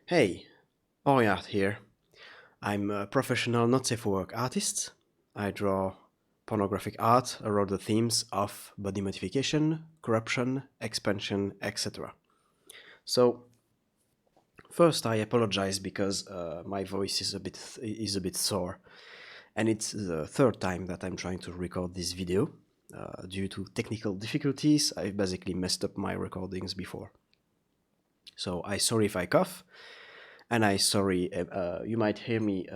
Hey, Orion here. I'm a professional not safe for work artist. I draw pornographic art around the themes of body modification, corruption, expansion, etc. So first, I apologize because my voice is a bit sore, and it's the third time that I'm trying to record this video. Due to technical difficulties, I've basically messed up my recordings before. So I sorry if I cough, and I sorry you might hear me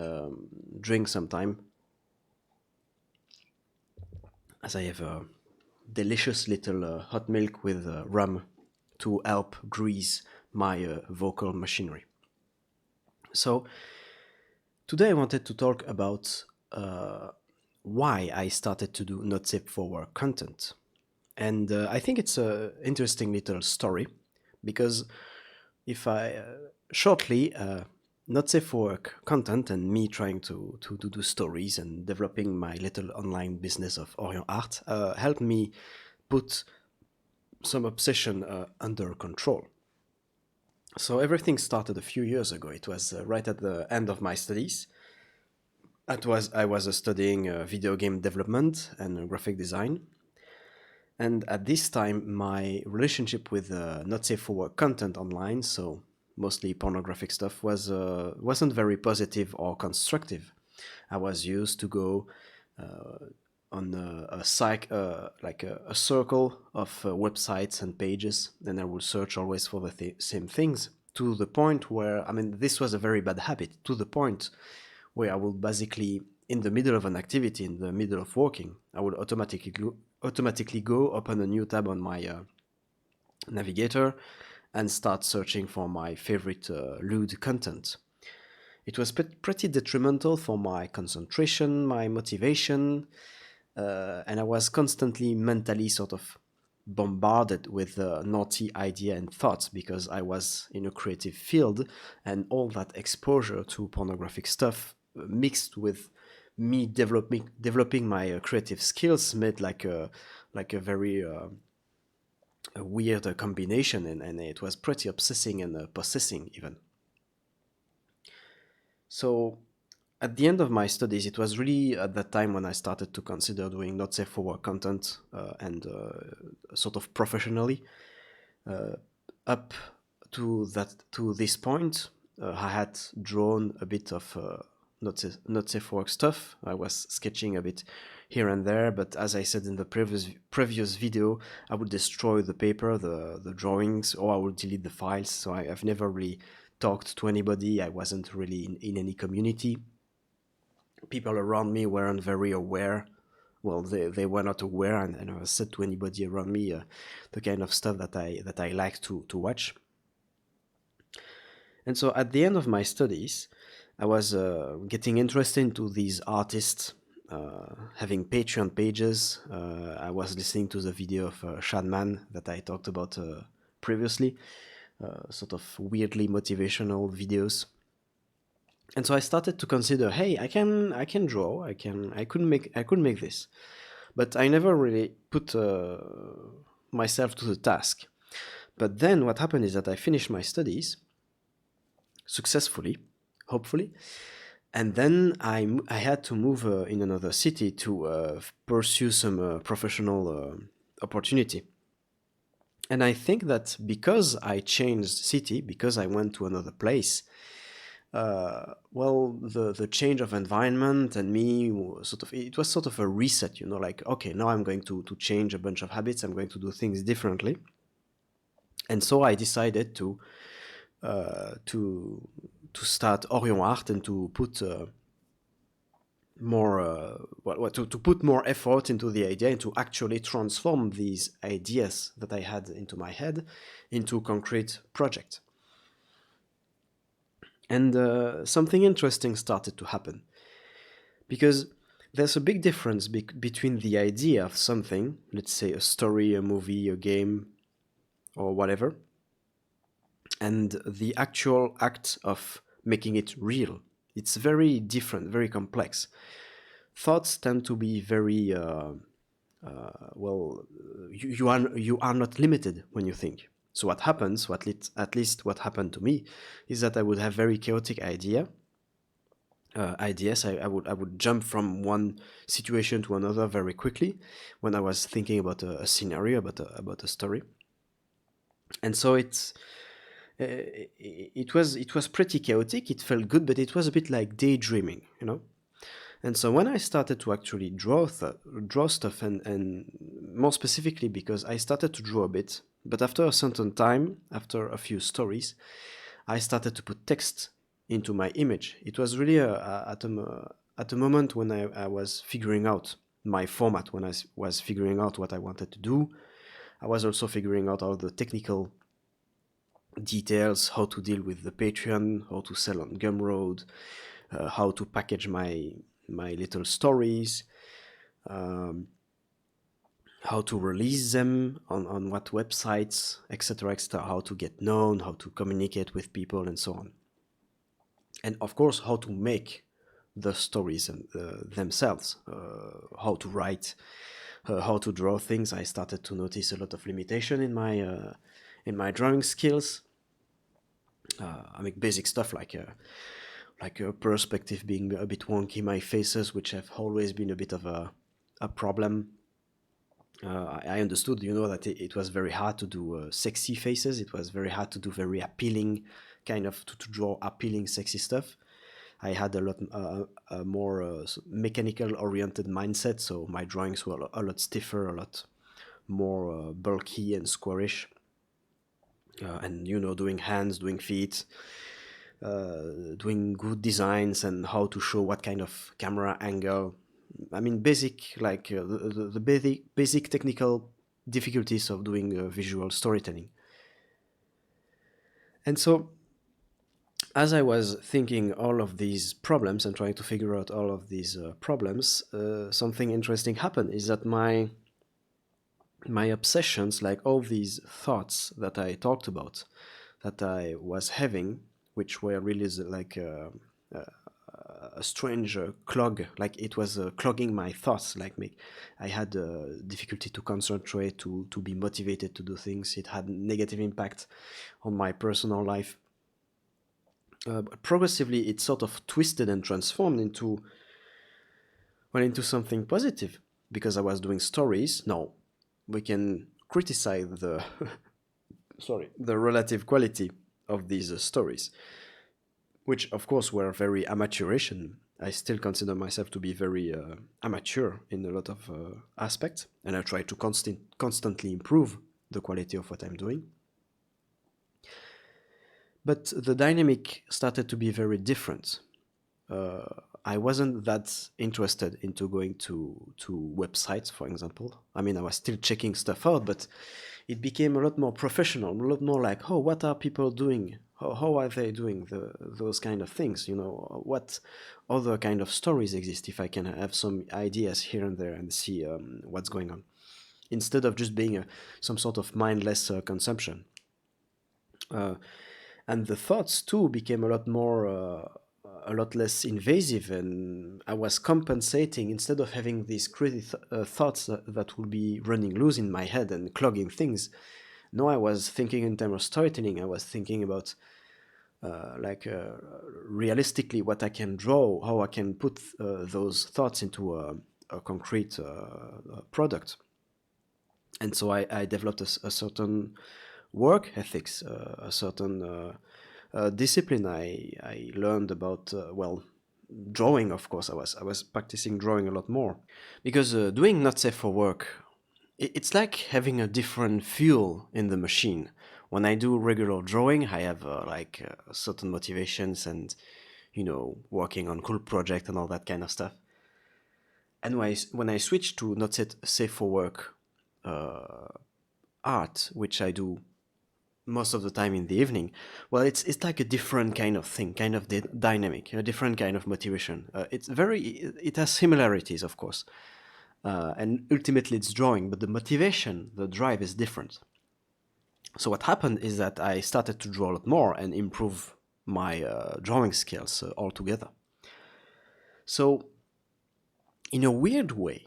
drink sometime, as I have a delicious little hot milk with rum to help grease my vocal machinery. So today I wanted to talk about why I started to do not safe for work content, and I think it's an interesting little story because if I shortly not safe for work content and me trying to do stories and developing my little online business of Orion art helped me put some obsession under control. So everything started a few years ago. It was right at the end of my studies. I was studying video game development and graphic design. And at this time, my relationship with not safe for work content online, so mostly pornographic stuff, wasn't very positive or constructive. I was used to go on a circle of websites and pages, and I would search always for the same things. To the point where, I mean, this was a very bad habit. To the point where I would basically, in the middle of an activity, in the middle of working, I would automatically go open a new tab on my navigator and start searching for my favorite lewd content. It was pretty detrimental for my concentration, my motivation, and I was constantly mentally sort of bombarded with naughty idea and thoughts because I was in a creative field, and all that exposure to pornographic stuff mixed with me developing my creative skills made like a very a weird combination, and it was pretty obsessing and possessing even. So at the end of my studies, it was really at that time when I started to consider doing not safe for work content and sort of professionally. Up to this point, I had drawn a bit of not safe for work stuff. I was sketching a bit here and there, but as I said in the previous video, I would destroy the paper, the drawings, or I would delete the files. So I've never really talked to anybody. I wasn't really in any community. People around me weren't very aware. Well, they were not aware, and I never said to anybody around me the kind of stuff that I like to watch. And so at the end of my studies, I was getting interested into these artists having Patreon pages. I was listening to the video of Shadman that I talked about previously, sort of weirdly motivational videos. And so I started to consider, hey, I can draw, I could make this, but I never really put myself to the task. But then what happened is that I finished my studies successfully, hopefully, and then I had to move in another city to pursue some professional opportunity. And I think that because I changed city, because I went to another place, well, the change of environment and me it was sort of a reset, like, okay, now I'm going to change a bunch of habits. I'm going to do things differently. And so I decided to start Orion Art and to put more to put more effort into the idea and to actually transform these ideas that I had into my head into concrete project. And something interesting started to happen because there's a big difference between the idea of something, let's say a story, a movie, a game, or whatever, and the actual act of making it real. It's very different, very complex. Thoughts tend to be very well. You are not limited when you think. So what happens, at least what happened to me, is that I would have very chaotic ideas. I would jump from one situation to another very quickly when I was thinking about a scenario, about a story. And so it was pretty chaotic. It felt good, but it was a bit like daydreaming, you know. And so when I started to actually draw stuff, and more specifically because I started to draw a bit, but after a certain time, after a few stories, I started to put text into my image. It was really at a moment when I was figuring out my format, when was figuring out what I wanted to do. I was also figuring out all the technical details, how to deal with the Patreon, how to sell on Gumroad, how to package my little stories, um, how to release them on what websites, etc., etc., how to get known, how to communicate with people, and so on. And of course, how to make the stories themselves, how to write, how to draw things. I started to notice a lot of limitation in my drawing skills. I make basic stuff like a perspective being a bit wonky, my faces, which have always been a bit of a problem. I understood, you know, that it was very hard to do sexy faces. It was very hard to do very appealing, kind of to draw appealing, sexy stuff. I had a lot a more mechanical oriented mindset, so my drawings were a lot stiffer, a lot more bulky and squarish. And you know, doing hands, doing feet, doing good designs, and how to show what kind of camera angle. I mean, basic like the basic technical difficulties of doing visual storytelling. And so, as I was thinking all of these problems and trying to figure out all of these problems, something interesting happened. Is that my obsessions, like all these thoughts that I talked about, that I was having, which were really like a strange clog, like it was clogging my thoughts. Like I had difficulty to concentrate, to be motivated to do things. It had negative impact on my personal life. But progressively, it sort of twisted and transformed into something positive because I was doing stories. Now we can criticize the the relative quality of these stories, which of course were very amateurish, and I still consider myself to be very amateur in a lot of aspects, and I try to constantly improve the quality of what I'm doing. But the dynamic started to be very different. I wasn't that interested into going to websites, for example. I mean, I was still checking stuff out, but it became a lot more professional, a lot more like, oh, what are people doing? How are they doing those kind of things? You know, what other kind of stories exist if I can have some ideas here and there and see what's going on, instead of just being some sort of mindless consumption. And the thoughts too became a lot less invasive, and I was compensating. Instead of having these crazy thoughts that would be running loose in my head and clogging things, no, I was thinking in terms of storytelling. I was thinking about realistically what I can draw, how I can put those thoughts into a concrete product. And so I developed a certain work ethics, a certain discipline. I learned about drawing. Of course, I was practicing drawing a lot more because doing not safe for work, it's like having a different fuel in the machine. When I do regular drawing, I have certain motivations and, you know, working on cool project and all that kind of stuff. And when I switch to not safe for work art, which I do most of the time in the evening, well, it's like a different kind of thing, kind of dynamic, a different kind of motivation. It has similarities, of course, and ultimately it's drawing, but the motivation, the drive is different. So what happened is that I started to draw a lot more and improve my drawing skills altogether. So in a weird way,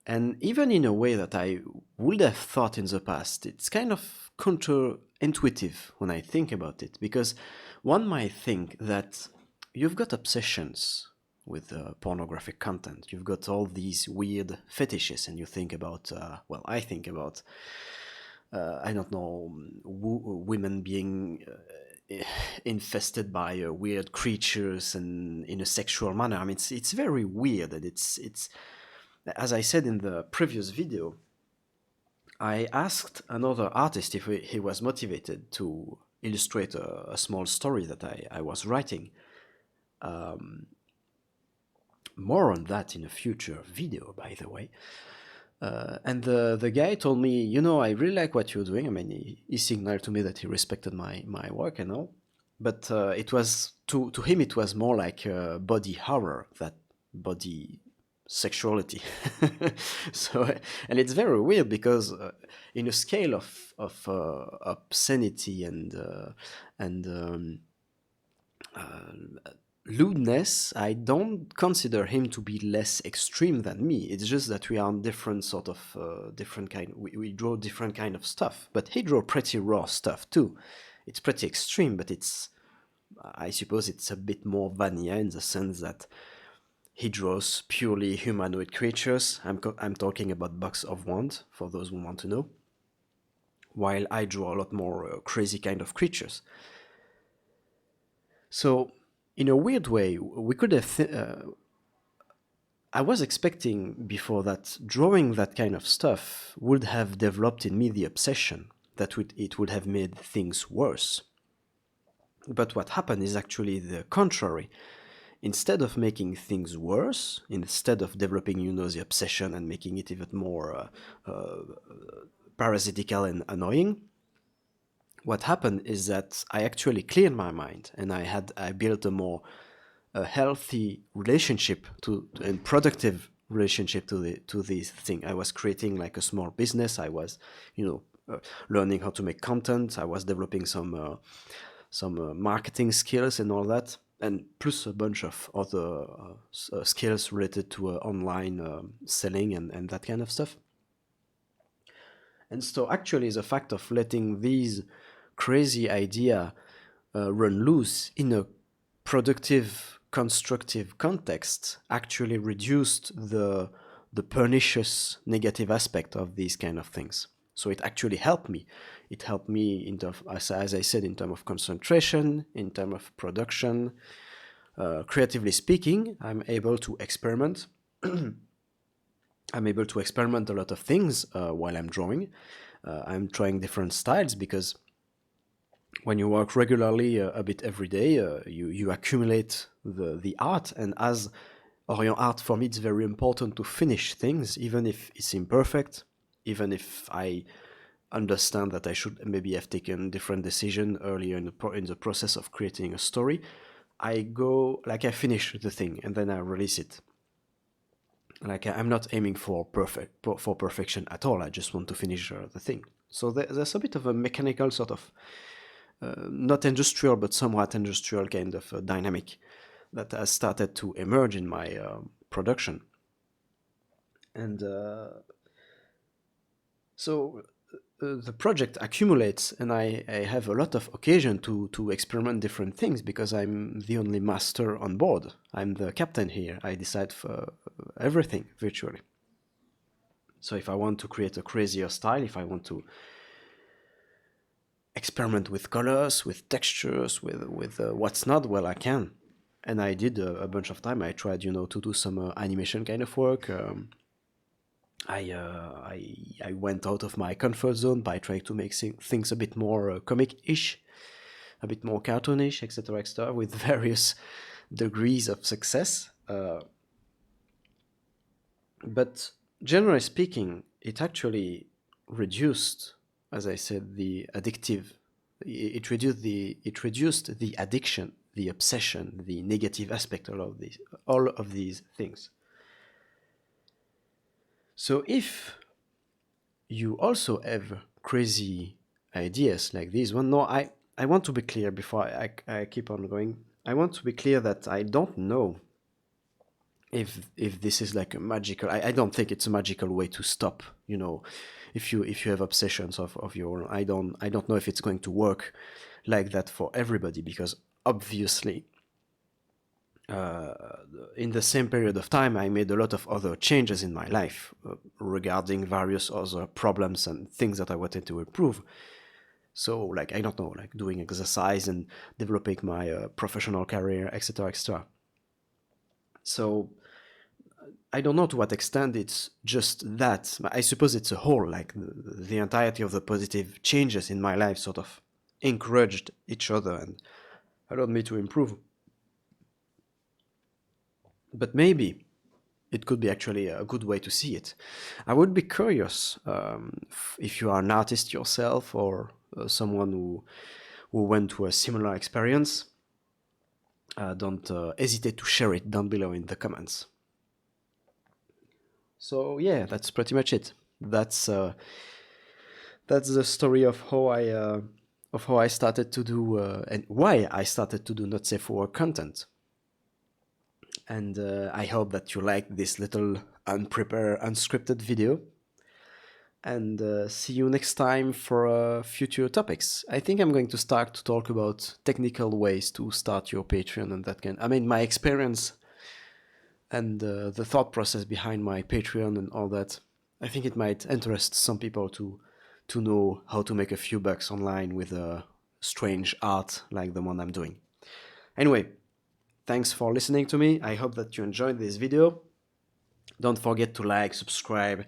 And even in a way that I would have thought in the past, it's kind of counterintuitive when I think about it, because one might think that you've got obsessions with pornographic content. You've got all these weird fetishes, and you think about, well, I think about, I don't know, women being infested by weird creatures and in a sexual manner. I mean, it's very weird, and it's as I said in the previous video, I asked another artist if he was motivated to illustrate a small story that I was writing. More on that in a future video, by the way. And the guy told me, you know, I really like what you're doing. I mean, he signaled to me that he respected my work and all. But it was, to him, it was more like body horror, that body sexuality. So, and it's very weird because in a scale of obscenity and lewdness, I don't consider him to be less extreme than me. It's just that we are on different sort of different kind. We draw different kind of stuff, but he draw pretty raw stuff too. It's pretty extreme, but it's, I suppose it's a bit more vanilla in the sense that he draws purely humanoid creatures. I'm talking about Box of Wand, for those who want to know. While I draw a lot more crazy kind of creatures. So, in a weird way, we could have... I was expecting before that drawing that kind of stuff would have developed in me the obsession, that it would have made things worse. But what happened is actually the contrary. Instead of making things worse, instead of developing, you know, the obsession and making it even more parasitical and annoying, what happened is that I actually cleared my mind, and I built a more healthy relationship and productive relationship to this thing. I was creating like a small business. I was, you know, learning how to make content. I was developing some marketing skills and all that, and plus a bunch of other skills related to online selling and that kind of stuff. And so actually the fact of letting these crazy idea run loose in a productive, constructive context actually reduced the pernicious negative aspect of these kind of things. So it actually helped me. It helped me in terms, as I said, in terms of concentration, in terms of production. Creatively speaking, I'm able to experiment. I'm able to experiment a lot of things while I'm drawing. I'm trying different styles because when you work regularly a bit every day, you accumulate the art. And as Orion art, for me, it's very important to finish things, even if it's imperfect, even if I understand that I should maybe have taken different decision earlier in the process of creating a story. I go, like I finish the thing and then I release it. Like I'm not aiming for perfection at all. I just want to finish the thing. So there's a bit of a mechanical sort of, not industrial, but somewhat industrial kind of dynamic that has started to emerge in my production. And so the project accumulates, and I have a lot of occasion to experiment different things because I'm the only master on board. I'm the captain here. I decide for everything virtually. So if I want to create a crazier style, if I want to experiment with colors, with textures, with what's not, well, I can. And I did a bunch of time. I tried, you know, to do some animation kind of work. I went out of my comfort zone by trying to make things a bit more comic-ish, a bit more cartoonish, etc., etc., with various degrees of success. But generally speaking, it actually reduced, as I said, the addictive. It reduced the addiction, the obsession, the negative aspect of all of these things. So if you also have crazy ideas like this one, no, I want to be clear before I keep on going. I want to be clear that I don't know if this is like a magical, I don't think it's a magical way to stop, if you have obsessions of your own. I don't know if it's going to work like that for everybody, because obviously in the same period of time I made a lot of other changes in my life regarding various other problems and things that I wanted to improve. So, like, I don't know, like doing exercise and developing my professional career, etc., etc. So I don't know to what extent it's just that. I suppose it's a whole, like the entirety of the positive changes in my life sort of encouraged each other and allowed me to improve. But maybe it could be actually a good way to see it. I would be curious if you are an artist yourself, or someone who went to a similar experience. Don't hesitate to share it down below in the comments. So yeah, that's pretty much it. That's the story of how I started to do and why I started to do not safe for work content. And I hope that you liked this little unprepared, unscripted video. And see you next time for future topics. I think I'm going to start to talk about technical ways to start your Patreon and that kind. I mean, my experience and the thought process behind my Patreon and all that. I think it might interest some people to know how to make a few bucks online with a strange art like the one I'm doing. Anyway, thanks for listening to me. I hope that you enjoyed this video. Don't forget to like, subscribe,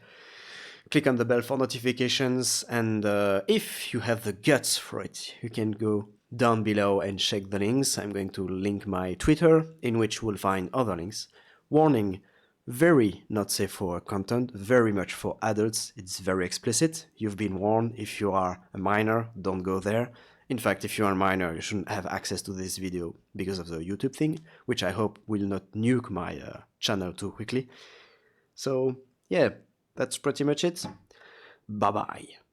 click on the bell for notifications, and if you have the guts for it, you can go down below and check the links. I'm going to link my Twitter, in which you will find other links. Warning, very not safe for content, very much for adults. It's very explicit. You've been warned. If you are a minor, don't go there. In fact, if you are a minor, you shouldn't have access to this video because of the YouTube thing, which I hope will not nuke my channel too quickly. So, yeah, that's pretty much it. Bye-bye.